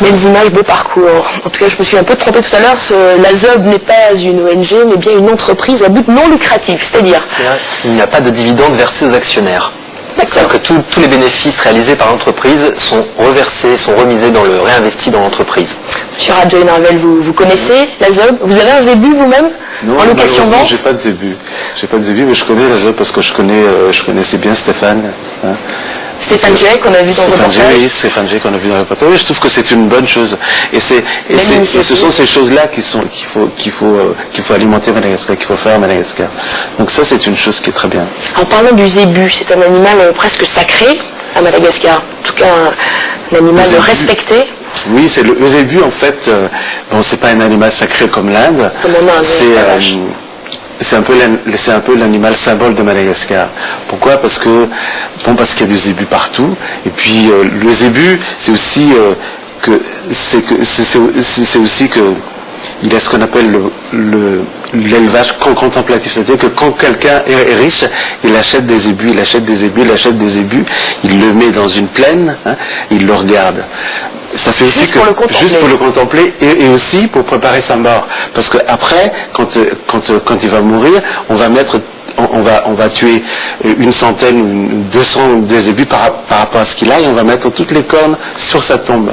Belles images, beau parcours. En tout cas, je me suis un peu trompée tout à l'heure. La ZOB n'est pas une ONG, mais bien une entreprise à but non lucratif. C'est-à-dire il n'y a pas de dividendes versés aux actionnaires. C'est-à-dire que tous les bénéfices réalisés par l'entreprise sont reversés, sont remisés réinvestis dans l'entreprise. Monsieur Radjoy Narvel, vous connaissez la ZOB? Vous avez un zébu vous-même? Non, en location-vente? j'ai pas de zébu. J'ai pas de zébu, mais je connais la ZOB parce que je connaissais bien Stéphane. Hein. Stéphane Jay, qu'on a vu dans le reportage. Oui, Stéphane Jay, qu'on a vu dans le reportage. Oui, je trouve que c'est une bonne chose. Et ce sont ces choses-là qu'il faut alimenter Madagascar, qu'il faut faire à Madagascar. Donc ça, c'est une chose qui est très bien. En parlant du zébu, c'est un animal presque sacré à Madagascar. En tout cas, un animal respecté. Oui, c'est le zébu, en fait, bon, c'est pas un animal sacré comme l'Inde. C'est un peu l'animal symbole de Madagascar. Pourquoi? Parce qu'il y a des zébus partout. Et puis le zébu, c'est aussi que il a ce qu'on appelle l'élevage contemplatif. C'est-à-dire que quand quelqu'un est riche, il achète des zébus, il le met dans une plaine, hein, il le regarde. Ça fait aussi que juste pour le contempler et aussi pour préparer sa mort, parce que après quand il va mourir, on va tuer une centaine ou 200 des zébus par rapport à ce qu'il a, et on va mettre toutes les cornes sur sa tombe,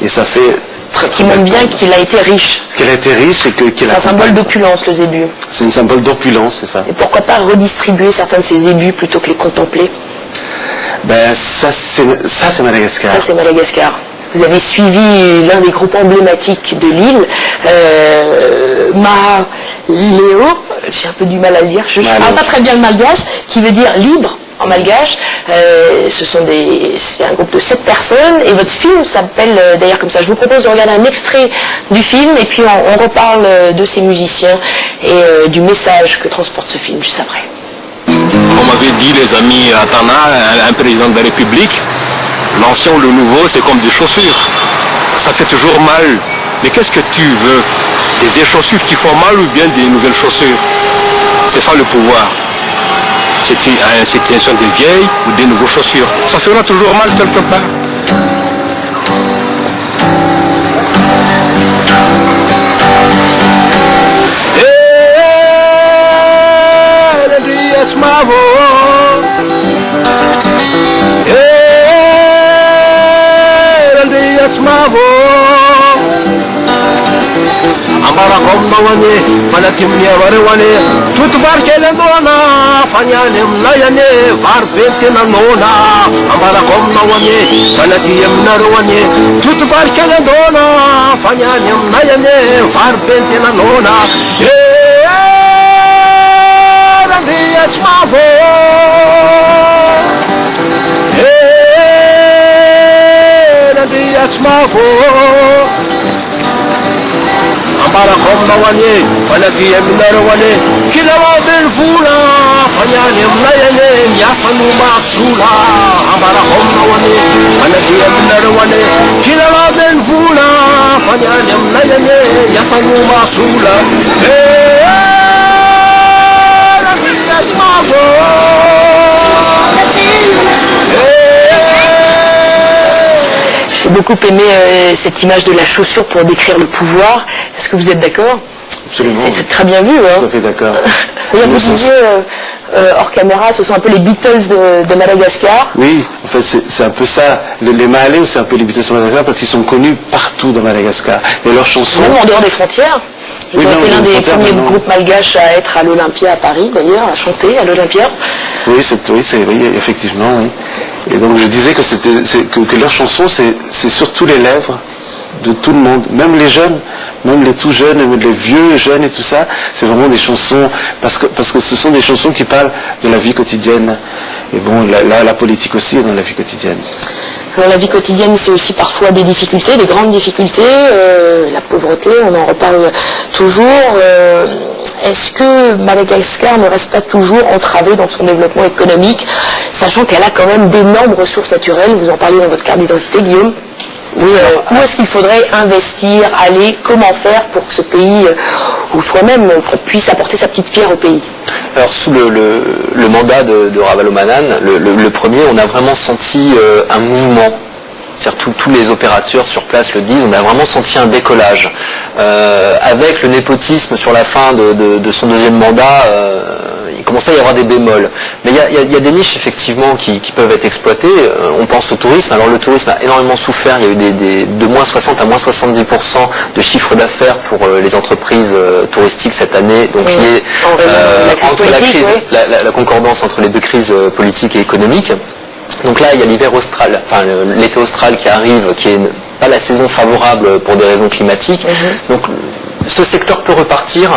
et ça fait ce qui montre bien qu'il a été riche. Qu'il a été riche et qu'il a. C'est un symbole d'opulence, le zébu. C'est un symbole d'opulence, c'est ça. Et pourquoi pas redistribuer certains de ces zébus plutôt que les contempler? Ben ça c'est Madagascar. Ça c'est Madagascar. Vous avez suivi l'un des groupes emblématiques de l'île, Mahaléo, j'ai un peu du mal à le dire, je ne parle pas très bien le malgache, qui veut dire libre en malgache. C'est un groupe de 7 personnes, et votre film s'appelle d'ailleurs comme ça. Je vous propose de regarder un extrait du film, et puis on reparle de ces musiciens et du message que transporte ce film juste après. On m'avait dit, les amis Atana, un président de la République, l'ancien ou le nouveau, c'est comme des chaussures. Ça fait toujours mal. Mais qu'est-ce que tu veux? Des vieilles chaussures qui font mal ou bien des nouvelles chaussures? C'est ça le pouvoir. C'est une question des vieilles ou des nouvelles chaussures. Ça fera toujours mal quelque part. Ambara komna wane, malatimni avare wane, tut var kele dona, fanyane mlayane, var bente na nona. Ambara komna wane, malatiyem nar wane, tut var kele dona, fanyane mlayane, var bente na nona. Randiyach mavo, randiyach mavo. Ambara komna wane, falakiya minar wane, kilawa ben fula, fanyane mlayane, yasanu masula. Ambara komna wane, falakiya minar wane, kilawa ben fula, fanyane mlayane, yasanu masula. J'ai beaucoup aimé cette image de la chaussure pour décrire le pouvoir. Est-ce que vous êtes d'accord? Absolument. C'est très bien vu. Hein. Tout à fait d'accord. Vous disiez, hors caméra, ce sont un peu les Beatles de Madagascar. Oui, en fait, c'est un peu ça. Les Mahalés, c'est un peu les Beatles de Madagascar parce qu'ils sont connus partout dans Madagascar. Et leurs chansons... Même en dehors des frontières. Ils ont été l'un des premiers groupes malgaches à être à l'Olympia à Paris, d'ailleurs, à chanter à l'Olympia. Oui, effectivement, oui. Et donc je disais que leurs chansons, c'est surtout les lèvres de tout le monde, même les jeunes, même les tout jeunes, même les vieux jeunes et tout ça, c'est vraiment des chansons, parce que ce sont des chansons qui parlent de la vie quotidienne. Et bon, la politique aussi est dans la vie quotidienne. Alors, la vie quotidienne, c'est aussi parfois des difficultés, des grandes difficultés, la pauvreté, on en reparle toujours. Est-ce que Madagascar ne reste pas toujours entravé dans son développement économique, sachant qu'elle a quand même d'énormes ressources naturelles? Vous en parlez dans votre carte d'identité, Guillaume. Oui, où est-ce qu'il faudrait investir, aller, comment faire pour que ce pays, ou soi-même, qu'on puisse apporter sa petite pierre au pays? Alors sous le mandat de Ravalomanana, le premier, on a vraiment senti un mouvement C'est-à-dire tous les opérateurs sur place le disent, on a vraiment senti un décollage. Avec le népotisme sur la fin de son deuxième mandat, il commençait à y avoir des bémols. Mais il y a des niches effectivement qui peuvent être exploitées. On pense au tourisme. Alors le tourisme a énormément souffert. Il y a eu de moins 60 à moins 70% de chiffre d'affaires pour les entreprises touristiques cette année. Donc lié entre la concordance entre les deux crises politiques et économiques. Donc là, il y a l'hiver austral, enfin l'été austral qui arrive, qui est pas la saison favorable pour des raisons climatiques. Donc ce secteur peut repartir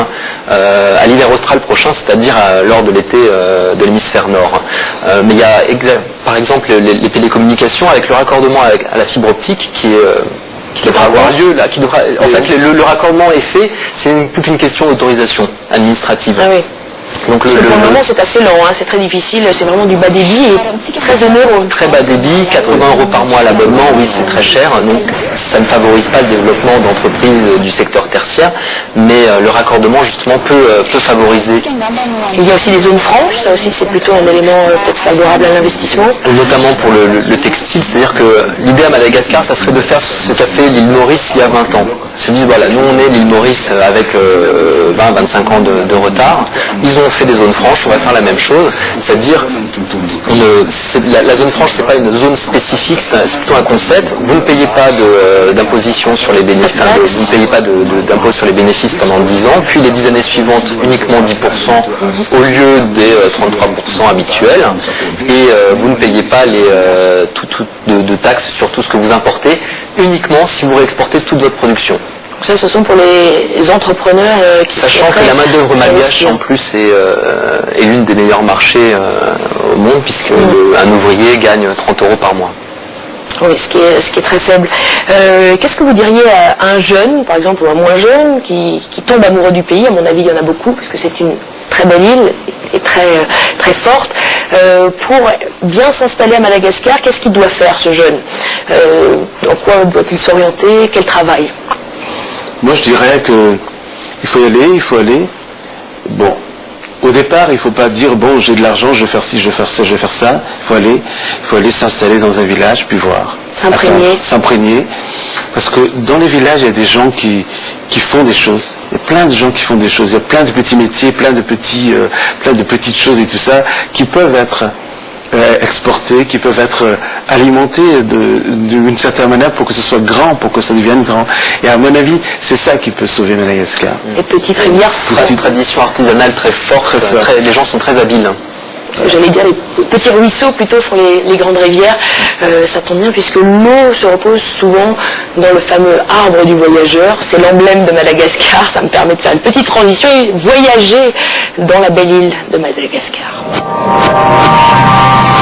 à l'hiver austral prochain, c'est-à-dire lors de l'été de l'hémisphère nord. Mais il y a par exemple les télécommunications avec le raccordement à la fibre optique qui devra avoir lieu là, en fait le raccordement est fait, c'est plus qu'une question d'autorisation administrative. Ah oui. Donc pour le moment c'est assez lent, hein, c'est très difficile, c'est vraiment du bas débit et très onéreux. Très bas débit, 80 € par mois l'abonnement, oui c'est très cher, donc ça ne favorise pas le développement d'entreprises du secteur tertiaire, mais le raccordement justement peut favoriser. Il y a aussi des zones franches, ça aussi c'est plutôt un élément peut-être favorable à l'investissement. Notamment pour le textile, c'est-à-dire que l'idée à Madagascar ça serait de faire ce qu'a fait l'île Maurice il y a 20 ans. Ils se disent voilà, nous on est l'île Maurice avec 20-25 ans de retard, ils ont fait des zones franches, on va faire la même chose, c'est-à-dire la zone franche c'est pas une zone spécifique, c'est plutôt un concept. Vous ne payez pas d'imposition sur les bénéfices, vous ne payez pas d'impôt sur les bénéfices pendant 10 ans, puis les 10 années suivantes uniquement 10% au lieu des 33% habituels, et vous ne payez pas de taxes sur tout ce que vous importez, uniquement si vous réexportez toute votre production. Ça, ce sont pour les entrepreneurs qui sachant que la main-d'œuvre malgache en plus est l'une des meilleurs marchés au monde, puisque un ouvrier gagne 30 € par mois. Oui, ce qui est très faible. Qu'est-ce que vous diriez à un jeune, par exemple, ou un moins jeune, qui tombe amoureux du pays? À mon avis, il y en a beaucoup, parce que c'est une très belle île et très, très forte. Pour bien s'installer à Madagascar, qu'est-ce qu'il doit faire, ce jeune? Dans quoi doit-il s'orienter? Quel travail? Moi, je dirais qu'il faut y aller, il faut aller. Bon, au départ, il ne faut pas dire, bon, j'ai de l'argent, je vais faire ci, je vais faire ça, je vais faire ça. Il faut aller s'installer dans un village, puis voir. S'imprégner. Parce que dans les villages, il y a des gens qui font des choses. Il y a plein de gens qui font des choses. Il y a plein de petits métiers, plein de petites choses et tout ça, qui peuvent être exportés, qui peuvent être alimentés d'une certaine manière pour que ce soit grand, pour que ça devienne grand. Et à mon avis, c'est ça qui peut sauver Madagascar. Des petites rivières fortes. Une tradition artisanale très forte. Les gens sont très habiles. J'allais dire les petits ruisseaux plutôt font les grandes rivières. Ça tombe bien puisque l'eau se repose souvent dans le fameux arbre du voyageur. C'est l'emblème de Madagascar. Ça me permet de faire une petite transition et voyager dans la belle île de Madagascar.